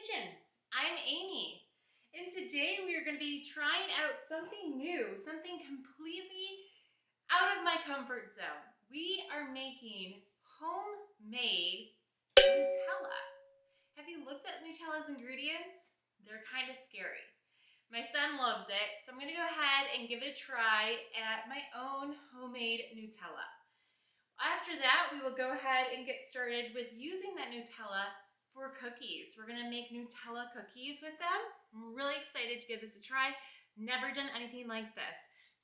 kitchen. I'm Amy, and today we are going to be trying out something new, something completely out of my comfort zone. We are making homemade Nutella. Have you looked at Nutella's ingredients? They're kind of scary. My son loves it, so I'm going to go ahead and give it a try at my own homemade Nutella. After that, we will go ahead and get started with using that Nutella for cookies. We're gonna make Nutella cookies with them. I'm really excited to give this a try. Never done anything like this.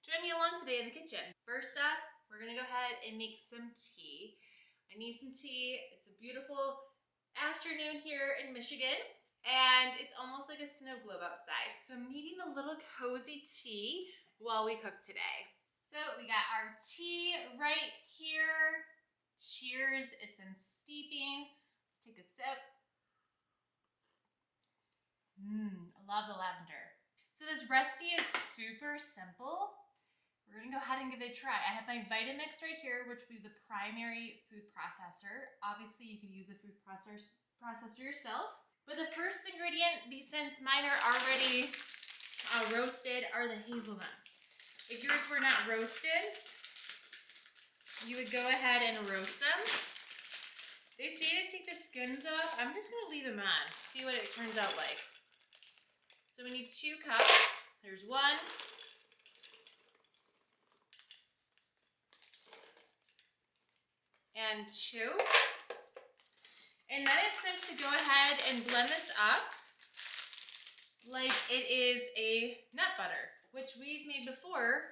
Join me along today in the kitchen. First up, we're gonna go ahead and make some tea. I need some tea. It's a beautiful afternoon here in Michigan, and it's almost like a snow globe outside. So I'm needing a little cozy tea while we cook today. So we got our tea right here. Cheers, it's been steeping. Let's take a sip. I love the lavender. So this recipe is super simple. We're gonna go ahead and give it a try. I have my Vitamix right here, which would be the primary food processor. Obviously, you could use a food processor yourself. But the first ingredient, since mine are already roasted, are the hazelnuts. If yours were not roasted, you would go ahead and roast them. They say to take the skins off. I'm just gonna leave them on, see what it turns out like. So we need 2 cups. There's 1. And 2. And then it says to go ahead and blend this up like it is a nut butter, which we've made before,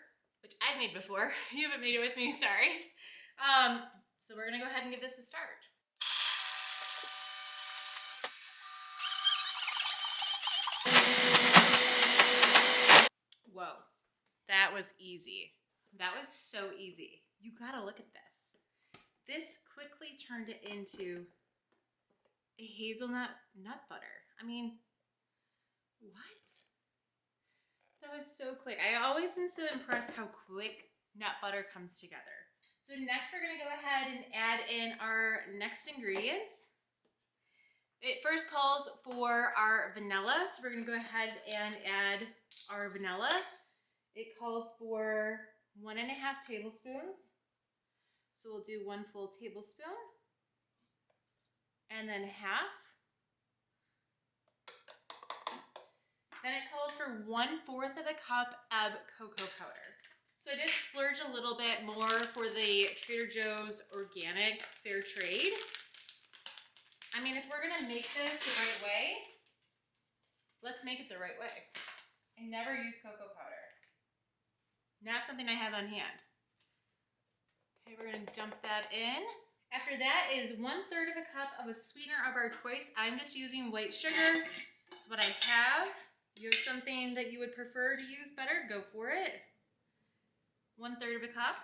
which I've made before. You haven't made it with me, sorry. So we're gonna go ahead and give this a start. Whoa, that was easy. That was so easy. You gotta look at this. This quickly turned it into a hazelnut nut butter. I mean, what? That was so quick. I always been so impressed how quick nut butter comes together. So next we're gonna go ahead and add in our next ingredients. It first calls for our vanilla, so we're gonna go ahead and add our vanilla. It calls for 1.5 tablespoons. So we'll do 1 full tablespoon, and then half. Then it calls for 1/4 of a cup of cocoa powder. So I did splurge a little bit more for the Trader Joe's organic fair trade. I mean, if we're gonna make this the right way, let's make it the right way. I never use cocoa powder. Not something I have on hand. Okay, we're gonna dump that in. After that is 1/3 of a cup of a sweetener of our choice. I'm just using white sugar. That's what I have. You have something that you would prefer to use better, go for it. 1/3 of a cup.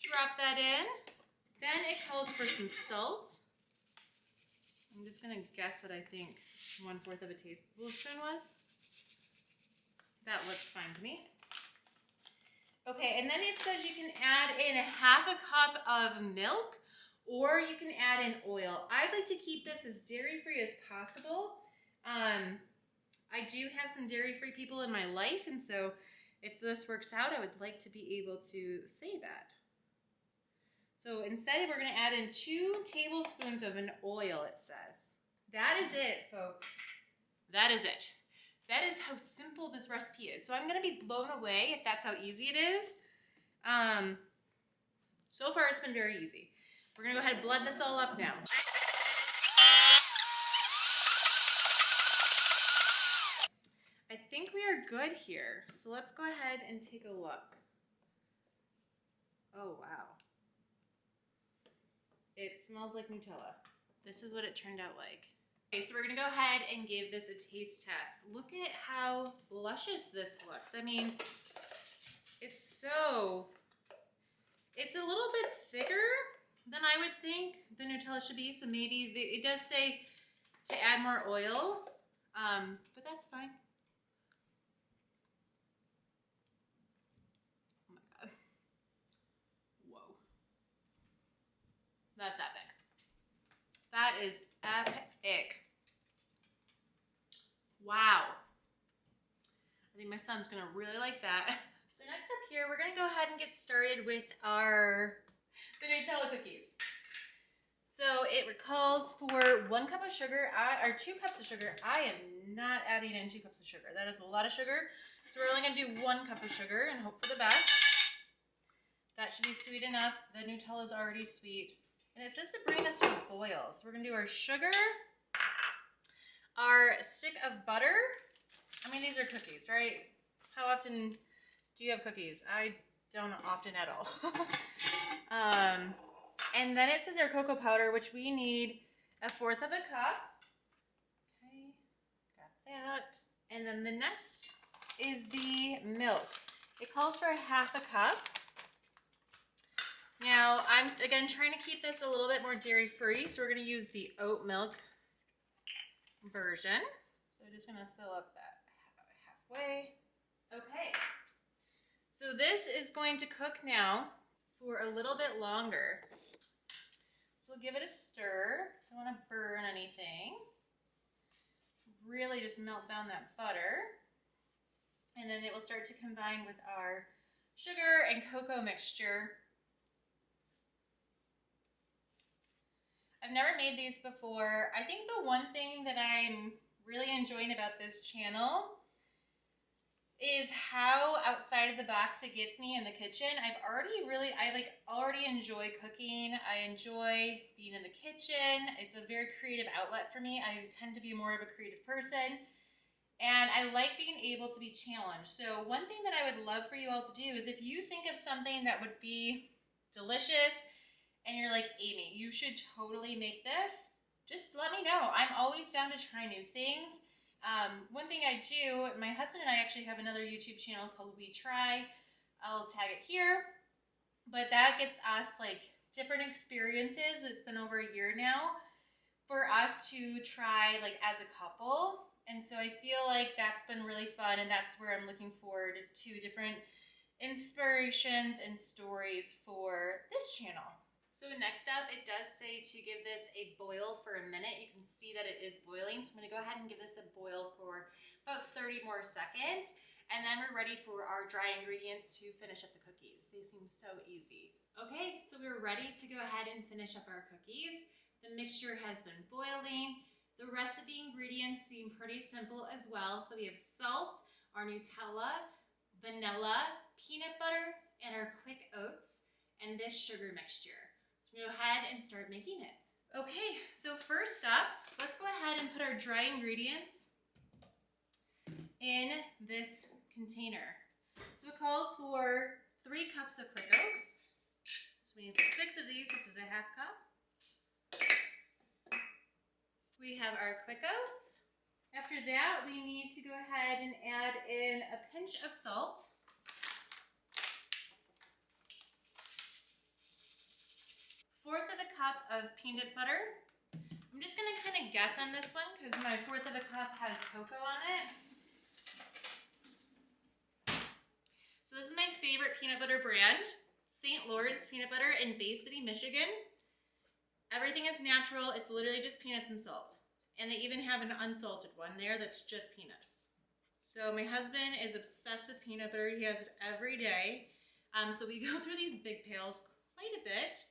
Drop that in. Then it calls for some salt. I'm just gonna guess what I think 1/4 of a tablespoon was. That looks fine to me. Okay, and then it says you can add in 1/2 cup of milk, or you can add in oil. I'd like to keep this as dairy-free as possible. I do have some dairy-free people in my life, and so if this works out, I would like to be able to say that. So instead, we're gonna add in 2 tablespoons of an oil, it says. That is it, folks. That is it. That is how simple this recipe is. So I'm gonna be blown away if that's how easy it is. So far, it's been very easy. We're gonna go ahead and blend this all up now. I think we are good here. So let's go ahead and take a look. Oh, wow. It smells like Nutella. This is what it turned out like. Okay, so we're gonna go ahead and give this a taste test. Look at how luscious this looks. I mean, it's a little bit thicker than I would think the Nutella should be. So maybe it does say to add more oil, but that's fine. Oh my God. Whoa. That's epic. That is epic. Wow. I think my son's gonna really like that. So next up here, we're gonna go ahead and get started with the Nutella cookies. So it calls for 1 cup of sugar, or 2 cups of sugar. I am not adding in 2 cups of sugar. That is a lot of sugar. So we're only gonna do 1 cup of sugar and hope for the best. That should be sweet enough. The Nutella is already sweet. And it says to bring us to a boil. So we're gonna do our sugar, our stick of butter. I mean, these are cookies, right? How often do you have cookies? I don't often at all. And then it says our cocoa powder, which we need 1/4 of a cup. Okay, got that. And then the next is the milk. It calls for 1/2 cup. Now, I'm, again, trying to keep this a little bit more dairy-free, so we're going to use the oat milk version. So I'm just going to fill up that about halfway. Okay. So this is going to cook now for a little bit longer. So we'll give it a stir. Don't want to burn anything. Really just melt down that butter. And then it will start to combine with our sugar and cocoa mixture. I've never made these before. I think the one thing that I'm really enjoying about this channel is how outside of the box it gets me in the kitchen. I already enjoy cooking. I enjoy being in the kitchen. It's a very creative outlet for me. I tend to be more of a creative person. And I like being able to be challenged. So one thing that I would love for you all to do is if you think of something that would be delicious and you're like, Amy, you should totally make this, just let me know. I'm always down to try new things. One thing I do, my husband and I actually have another YouTube channel called We Try. I'll tag it here. But that gets us like different experiences. It's been over a year now for us to try like as a couple. And so I feel like that's been really fun, and that's where I'm looking forward to different inspirations and stories for this channel. So next up, it does say to give this a boil for a minute. You can see that it is boiling. So I'm gonna go ahead and give this a boil for about 30 more seconds. And then we're ready for our dry ingredients to finish up the cookies. They seem so easy. Okay, so we're ready to go ahead and finish up our cookies. The mixture has been boiling. The rest of the ingredients seem pretty simple as well. So we have salt, our Nutella, vanilla, peanut butter, and our quick oats, and this sugar mixture. So go ahead and start making it. Okay, so first up, let's go ahead and put our dry ingredients in this container. So it calls for 3 cups of quick oats. So we need 6 of these. This is a 1/2 cup. We have our quick oats. After that, we need to go ahead and add in a pinch of salt. 1/4 of a cup of peanut butter. I'm just gonna kind of guess on this one because my 1/4 of a cup has cocoa on it. So this is my favorite peanut butter brand, St. Lawrence Peanut Butter in Bay City, Michigan. Everything is natural. It's literally just peanuts and salt. And they even have an unsalted one there that's just peanuts. So my husband is obsessed with peanut butter. He has it every day. So we go through these big pails quite a bit.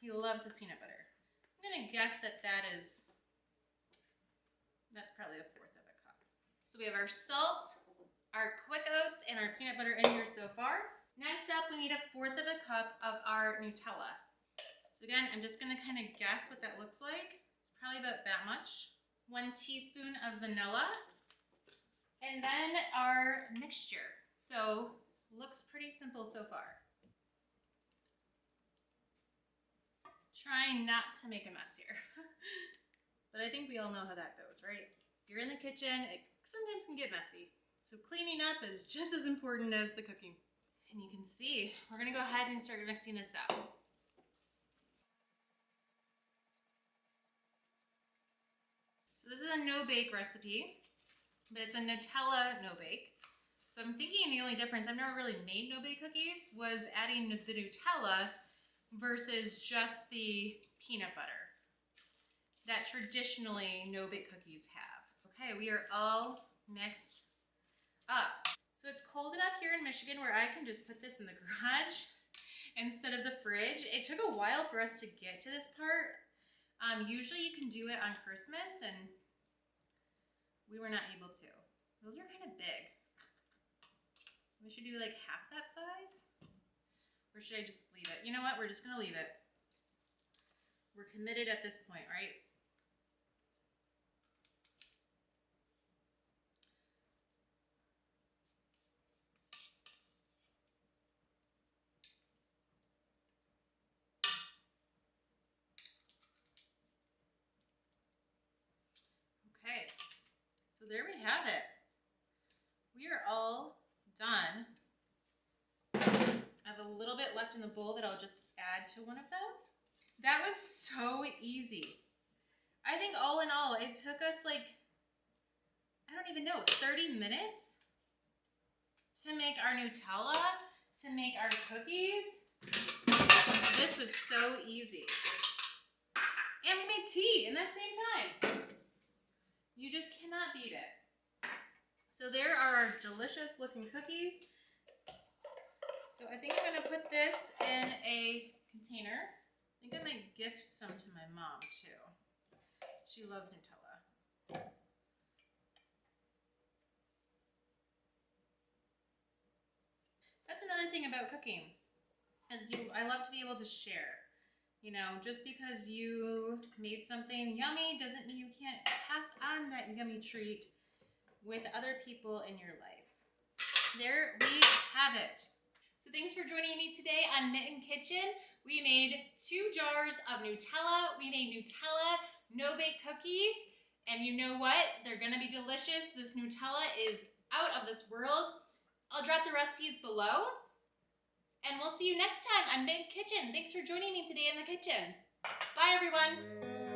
He loves his peanut butter. I'm gonna guess that that's probably a 1/4 of a cup. So we have our salt, our quick oats, and our peanut butter in here so far. Next up, we need a 1/4 of a cup of our Nutella. So again, I'm just gonna kind of guess what that looks like. It's probably about that much. 1 teaspoon of vanilla. And then our mixture. So looks pretty simple so far. Trying not to make a mess here. But I think we all know how that goes, right? If you're in the kitchen, it sometimes can get messy. So cleaning up is just as important as the cooking. And you can see, we're gonna go ahead and start mixing this up. So this is a no-bake recipe, but it's a Nutella no-bake. So I'm thinking the only difference, I've never really made no-bake cookies, was adding the Nutella versus just the peanut butter that traditionally no-bake cookies have. Okay, we are all mixed up. So it's cold enough here in Michigan where I can just put this in the garage instead of the fridge. It took a while for us to get to this part. Usually you can do it on Christmas, and we were not able to. Those are kind of big. We should do like half that size? Or should I just leave it? You know what? We're just gonna leave it. We're committed at this point, right? Okay, so there we have it. We are all done. I have a little bit left in the bowl that I'll just add to one of them. That was so easy. I think all in all, it took us like, I don't even know, 30 minutes to make our Nutella, to make our cookies. This was so easy. And we made tea in that same time. You just cannot beat it. So there are our delicious looking cookies. So I think I'm gonna put this in a container. I think I might gift some to my mom too. She loves Nutella. That's another thing about cooking, is I love to be able to share. You know, just because you made something yummy doesn't mean you can't pass on that yummy treat with other people in your life. There we have it. So thanks for joining me today on Mitten Kitchen. We made 2 jars of Nutella. We made Nutella no-bake cookies. And you know what? They're gonna be delicious. This Nutella is out of this world. I'll drop the recipes below. And we'll see you next time on Mitten Kitchen. Thanks for joining me today in the kitchen. Bye, everyone.